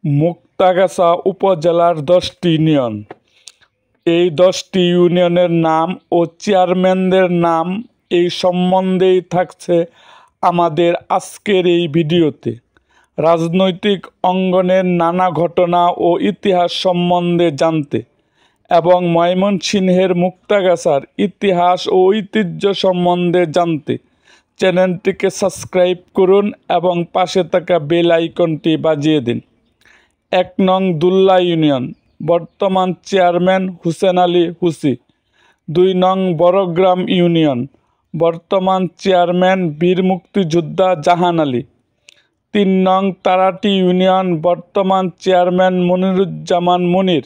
মুক্তাগাছা উপজেলার 10টি ইউনিয়ন। এই 10টি ইউনিয়নের নাম ও চেয়ারম্যানদের নাম এই সম্বন্ধেই থাকছে আমাদের আজকের এই ভিডিওতে। রাজনৈতিক অঙ্গনের নানা ঘটনা ও ইতিহাস সম্বন্ধে জানতে এবং ময়মনসিংহের মুক্তাগাছার ইতিহাস ও ঐতিহ্য সম্বন্ধে জানতে চ্যানেলটিকে সাবস্ক্রাইব করুন এবং পাশে থাকা বেল আইকনটি বাজিয়ে দিন। 1 নং দুল্লা ইউনিয়ন, বর্তমান চেয়ারম্যান হুসেন আলী হুসি। 2 নং বড়গ্রাম ইউনিয়ন, বর্তমান চেয়ারম্যান বীর মুক্তিযোদ্ধা জাহান আলী। 3 নং তারাটি ইউনিয়ন, বর্তমান চেয়ারম্যান মনিরুজ্জামান মনির।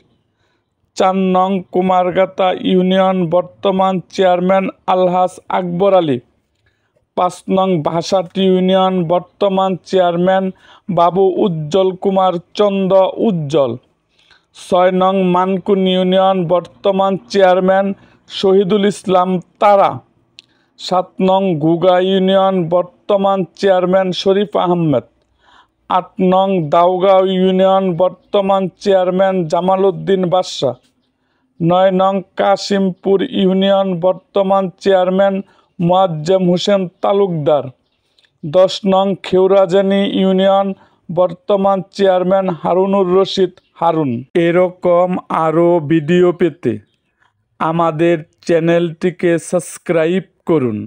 4 নং কুমারগাতা ইউনিয়ন, বর্তমান চেয়ারম্যান আলহাজ আকবর আলী। 5 নং ভাষাটি ইউনিয়ন, বর্তমান চেয়ারম্যান বাবু উজ্জ্বল কুমার চন্দ্র উজ্জ্বল। 6 নং মানকুন ইউনিয়ন, বর্তমান চেয়ারম্যান শহীদুল ইসলাম তারা। 7 নং ঘুঘা ইউনিয়ন, বর্তমান চেয়ারম্যান শরীফ আহমেদ। 8 নং দাউগাঁও ইউনিয়ন, বর্তমান চেয়ারম্যান জামাল উদ্দিন বাদশাহ। 9 নং কাশিমপুর ইউনিয়ন, বর্তমান চেয়ারম্যান মোয়াজ্জেম হোসেন তালুকদার। 10 নং খেউরাজানি ইউনিয়ন, বর্তমান চেয়ারম্যান হারুনুর রশিদ হারুন। এরকম আরও ভিডিও পেতে আমাদের চ্যানেলটিকে সাবস্ক্রাইব করুন।